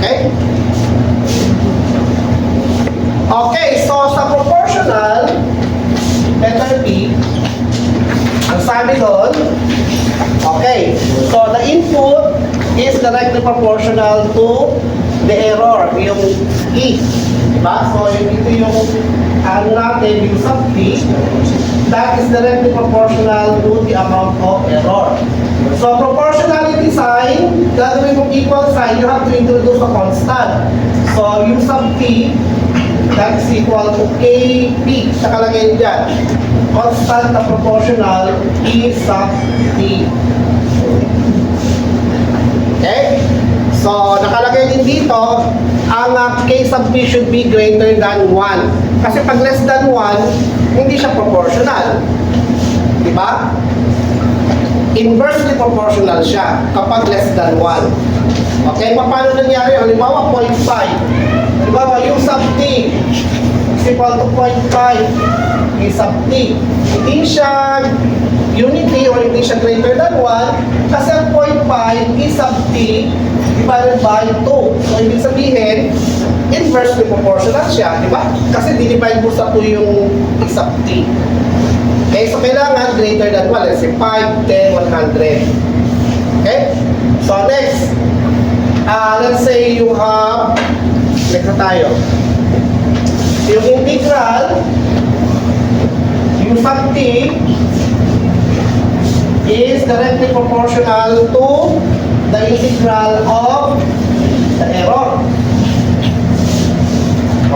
Okay? Okay, so sa proportional, letter B, ang sabi doon, okay, so the input is directly proportional to the error, yung E. Diba? So, ito yung ano natin, yung sub T, that is directly proportional to the amount of error. So, proportionality sign, gagawin mong equal sign, you have to introduce a constant. So, yung sub T, that is equal to KP. Nakalagay dyan. Constant na proportional E sub T. Okay? So, nakalagay din dito, ang K sub P should be greater than 1. Kasi pag less than 1, hindi siya proportional. Diba? Inversely proportional siya kapag less than 1. Okay? Paano nangyari? Halimbawa, 0.5. Halimbawa, yung sub T is equal to 0.5 K sub T. Hindi siya unity or hindi siya greater than 1 kasi ang 0.5 K sub T divided by 2. So, ibig sabihin, inversely proportional siya, di ba? Kasi dinivide mo sa 2 yung K sub T. Okay, so kailangan greater than 1. Let's say 5, 10, 100. Okay? So, next. Let's say you have, next na tayo. Yung integral, U sub T is directly proportional to the integral of the error.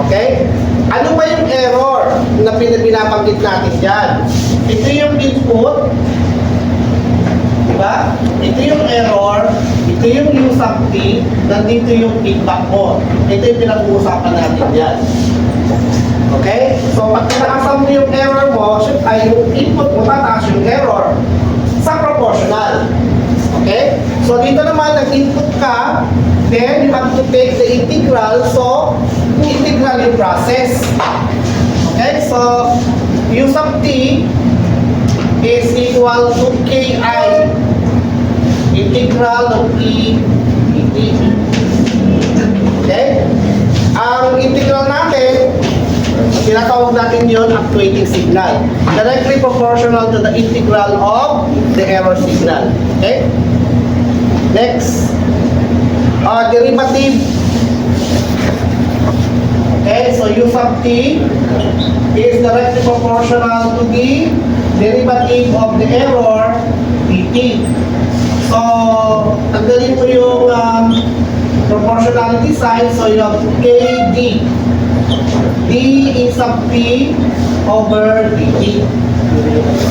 Okay? Ano ba yung error na binabanggit natin dyan? Ito yung input, diba? Ito yung error, ito yung U sub T, nandito yung feedback mo. Ito yung pinag-uusapan natin dyan. Okay? So, pag nakasama mo yung error mo, ay yung input mo, tataas yung error sa proportional. Okay? So, dito naman, nag-input ka, then you have to take the integral. So, integral yung process. Okay? So, U sub T is equal to Ki. Integral of E dt. Okay? Ang integral natin, tinatawag natin yun actuating signal. Directly proportional to the integral of the error signal. Okay? Next. Derivative. Okay, so U sub T is directly proportional to the derivative of the error dt. So, tanggalin mo yung proportionality sign. So, you have KD. D is sub T over dt.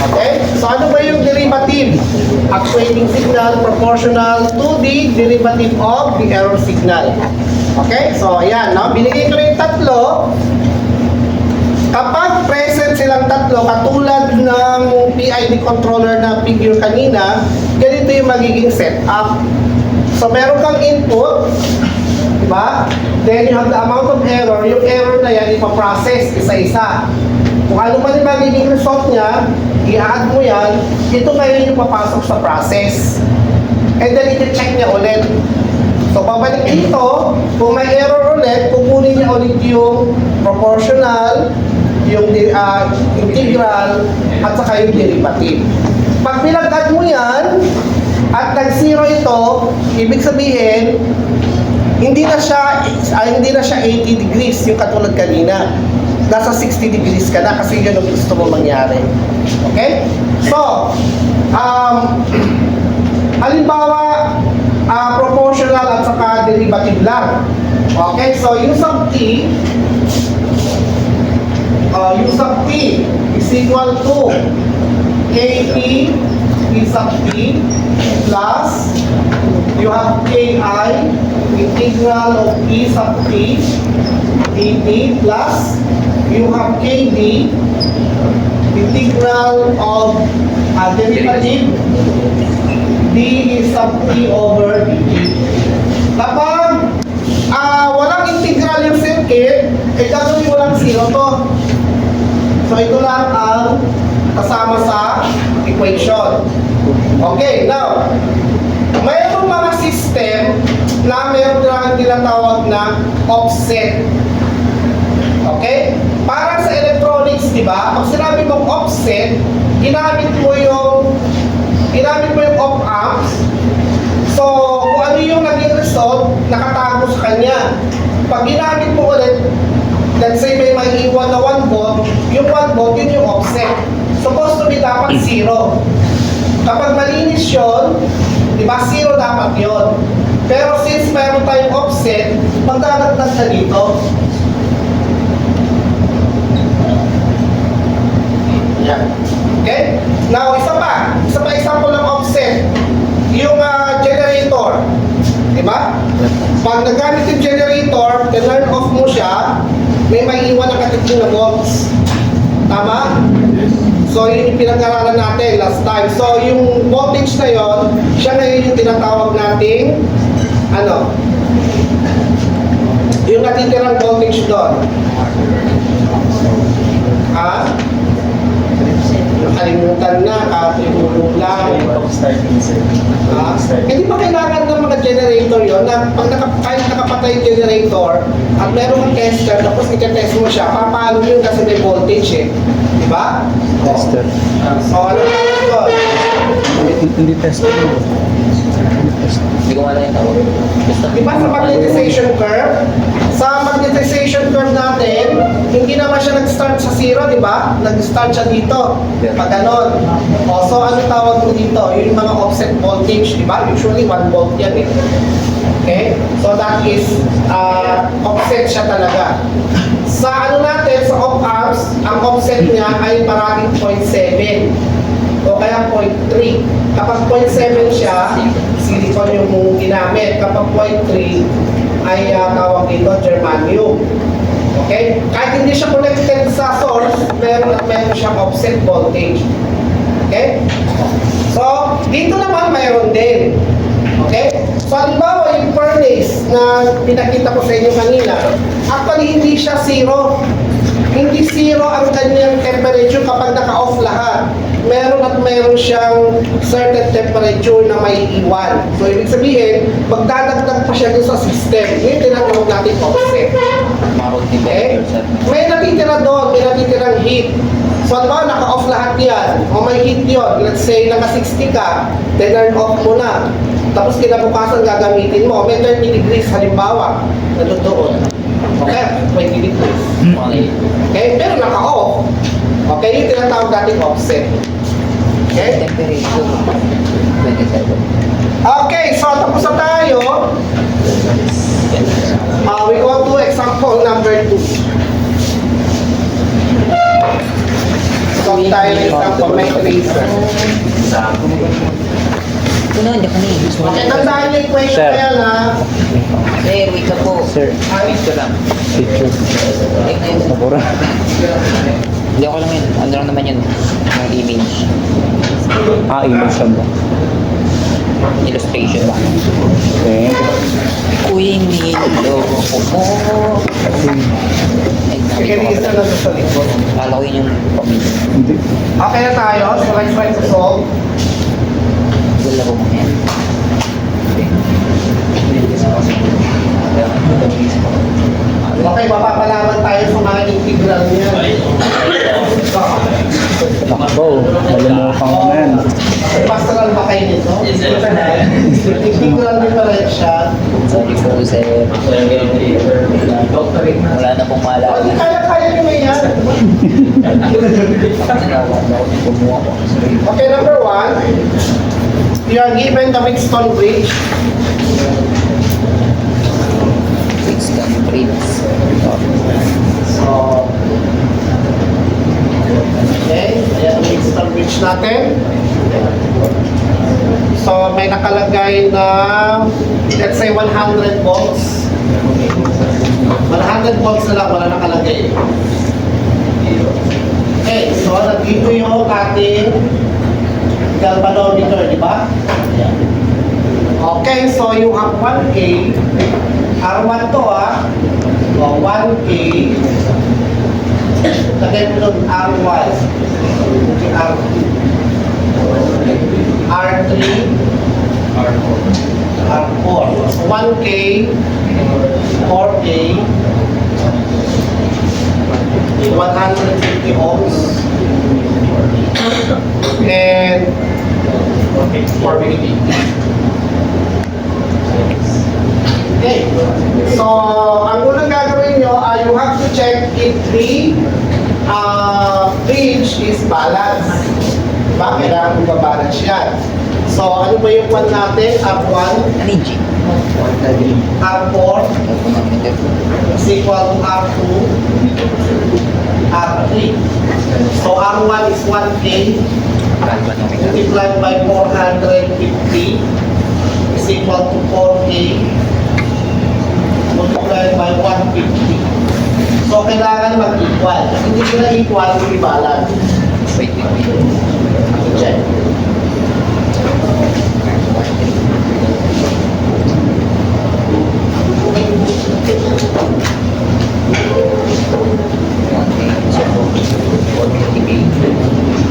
Okay? So, ano ba yung derivative? Actuating signal proportional to the derivative of the error signal. Okay? So, ayan. No? Binigay ko na yung tatlo. Kapag present silang tatlo, katulad ng PID controller na figure kanina, ganito yung magiging setup. So, meron kang input, diba? Then, you have the amount of error. Yung error na yan, ipaprocess isa-isa. Kung ano man yung magiging result niya, i-add mo yan, ito ngayon yung papasok sa process. And then, i-check niya ulit. So, babalik dito, kung may error ulit, kukunin niya ulit yung proportional, yung integral, at saka yung derivative. Pag pinag-add mo yan, at nag-zero ito, ibig sabihin, hindi na siya 80 degrees yung katulad kanina. Nasa 60 degrees ka na kasi yun ang gusto mo mangyari. Okay? So, halimbawa, proportional at saka derivative lang. Okay? So, U sub T is equal to KP P sub T plus you have KI integral of E sub T dt plus you have KD integral of derivative D is sub T over dt. Kapag walang integral yung circuit, gagawin mo lang zero to. So, ito lang ang kasama sa equation. Okay, now, mayroong mga system na meron lang tinatawag na offset. Okay? Para sa electronics, di ba? Pag sinabi mong offset, ginamit mo yung op amps. So, kung ano yung naging result, nakatago sa kanya. Pag ginamit mo ulit, let's say may maiiwan na 1 volt, yung 1 volt, yun yung offset. Supposed to be dapat 0. Kapag malinis yun, di ba, 0 dapat yun. Pero since mayroon tayong offset, magdadagdag na dito. Yan. Okay? Now, isa pa example ng offset. Yung generator. Di ba? Pag nagamit yung generator, turn off mo siya, may maiiwan na katiting na volts. Tama? So, yun yung pinag-aralan natin last time. So, yung voltage na yun, siya ngayon yung tinatawag nating yung natitirang voltage doon. Nakalimutan na, katulong lang. Hindi pa kailangan ng mga generator yon na pag kahit nakapatay yung generator at meron kang tester, tapos i-test mo siya, papalo yun kasi may voltage eh. Di ba? Tester. So, ano na yun? Hindi tester. Hindi ko wala yung tawag. Basta. Di ba sa magnetization curve? Sa magnetization curve natin, hindi naman siya nag-start sa 0, di ba? Nag-start siya dito. Pag ganon. O, so ano tawag mo dito? Yung mga offset voltage, di ba? Usually 1 volt yan eh. Okay? So that is offset siya talaga. Sa ano natin, sa op amps, ang offset niya ay paraging 0.7 o kaya 0.3. Kapag 0.7 siya, silicone yung ginamit. Kapag 0.3 ay tawag dito germanium. Okay? Kahit hindi siya connected sa source, meron siyang offset voltage. Okay? So, dito naman mayroon din. Okay? So, halimbawa yung furnace na pinakita ko sa inyo kanina, actually hindi siya 0. Hindi 0 ang kanyang temperature kapag naka-off lahat. Meron siyang certain temperature na may iwan. So, ibig sabihin, magdadagdag pa siya dun sa system. Yung tinatawag natin offset. Okay? May natitira doon, may natitirang heat. So, halimbawa, naka-off lahat yan. O may heat yun. Let's say, naka-60 ka, then turn off mo na. Tapos, kinabukasan gagamitin mo. May 30 degrees, halimbawa, na doon. Okay? 20 degrees. Okay? Pero naka-off. Okay? Yung tinatawag natin offset. Okay? Temperature. 27. Okay, so tapos na tayo. We go to example number 2. So tayo ng example, may tracer. Ito na, hindi ko na Okay, tandaan niyo yung question Sir. na yan ha. Sir, wait lang po. Sir. Ito lang. Picture. Wait na yun. Mabura. Hindi ako lang yun. Ano lang naman yun? Yung image. Image siya ba? Illustration ba? Okay. Uy, niloko mo. Ay, Sige, sabi ko isa na sa likod. Kala ko yun yung pamilya. Hindi. Okay na tayo, so let's try to solve. Wala ko mo yan. Okay, mapapalaman tayo sa mga integral niya. Ako, nalimutan ko na yan. Pastoral ba kayo nito? Integral din pala siya. Sorry po, sir. Wala na pong maalala. Kaya nyo na yan. Kumuha ko. Okay, number 1. You are given the Winston Bridge. Winston Bridge. So, okay, ayan ang Winston Bridge natin. So, may nakalagay na, let's say, 100 volts. 100 volts na lang, wala nakalagay. Okay, so, nandito yung ating galvanometer, di ba? Okay, so yung R1A, R1 to o 1A, lagay mo doon R1, R2, R3, R4. So 1K, 4K, 150 ohms, and 450. Okay. So, ang unang gagawin nyo, you have to check if the bridge is balanced. Diba? Kailangan mag-balance yan. So, ano ba yung one natin? R1, Ano yung G? R4 is equal to R2, R3. So, R1 is 1K Galvanometer. multiplied by 450 is equal to 4K multiplied by 150. So, kailangan mag-equal. Hindi sila equal, hindi balance. Wait. Check. Okay. So, 450K.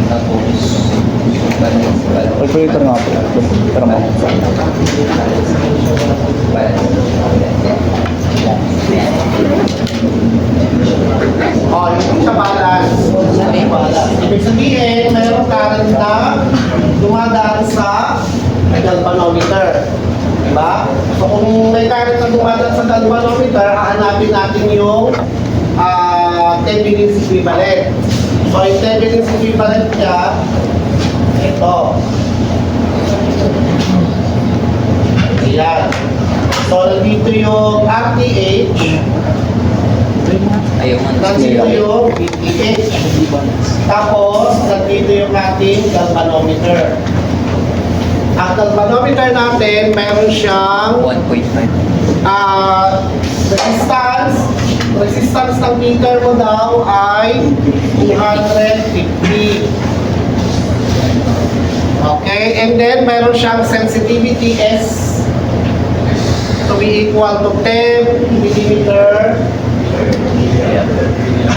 Tapos, yung balance. Calculator nga po. Pero mo. Oh, yung sa balance. Sa balance. Ibig sabihin, mayroong current na dumadaan sa galvanometer. Diba? So kung may current na dumadaan sa galvanometer, hahanapin natin yung Thevenin's equivalent. So yung Thevenin's equivalent niya, ito. Ayan. So nandito yung RTH, Ayaw nga. nandito yung VTH. Tapos, nandito yung ating galvanometer. Ang galvanometer natin, meron siyang 1.5. resistance. Resistance ng meter mo daw ay 250. Okay, and then meron siyang sensitivity S to be equal to 10 millimeter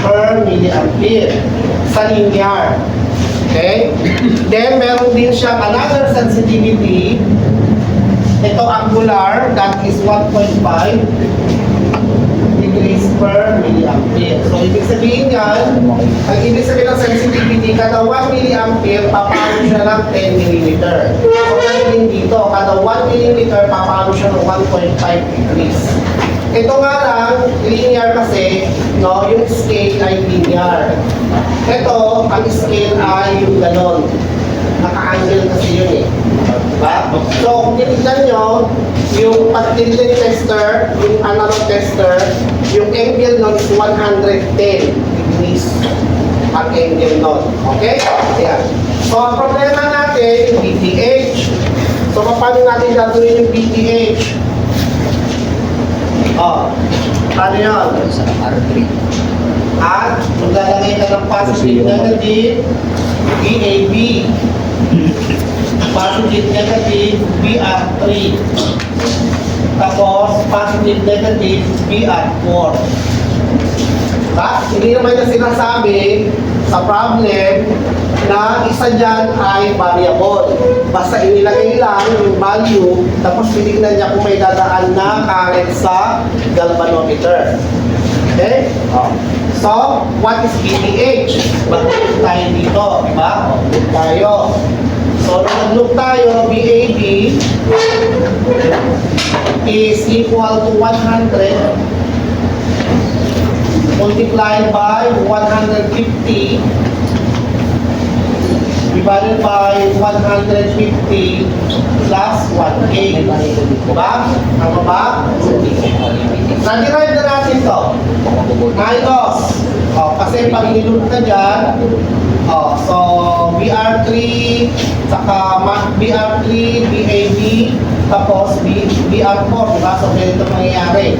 per milliampere sa linear. Okay? Then, meron din siyang another sensitivity. Ito angular, that is 1.5 degrees per milliampere. So, ibig sabihin yan, ang ibig sabihin ng sensitivity, kada 1 milliampere, papalo siya ng 10 millimeter. So, ganun din dito, kada 1 millimeter, papalo siya ng 1.5 degrees. Ito nga lang, linear kasi, no, yung scale ay linear. Ito, ang scale ay yung ganon. Naka-angle kasi yun eh. Diba? So, kung tinignan nyo, yung pag-tilting tester, yung analog tester, yung angle nun is 110 degrees ang angle nun. Okay? Ayan. So, ang problema natin, yung VTH. So, paano natin gagawin yung VTH? Oh, ano yun? Sa R3. At maglalagay ka ng positive negative, VAB. Positive negative, VR3. Tapos, positive negative, VR4. Hindi naman na sinasabi sa problem na isa dyan ay variable. Basta inilagay lang yung value, tapos tinignan niya kung may dadaan na current sa galvanometer. Okay? So, what is VTH? Mag-look tayo dito, diba? Look tayo. So, nung nag-look tayo, VAB is equal to 100 multiplied by 150 divided by 150 plus 1K. Diba? Tama ba? Na-derive na natin to. Minus. Kasi pag niload ka dyan, so VR3, saka VR3, VAB, tapos VR4, diba? So, ganito mangyayari.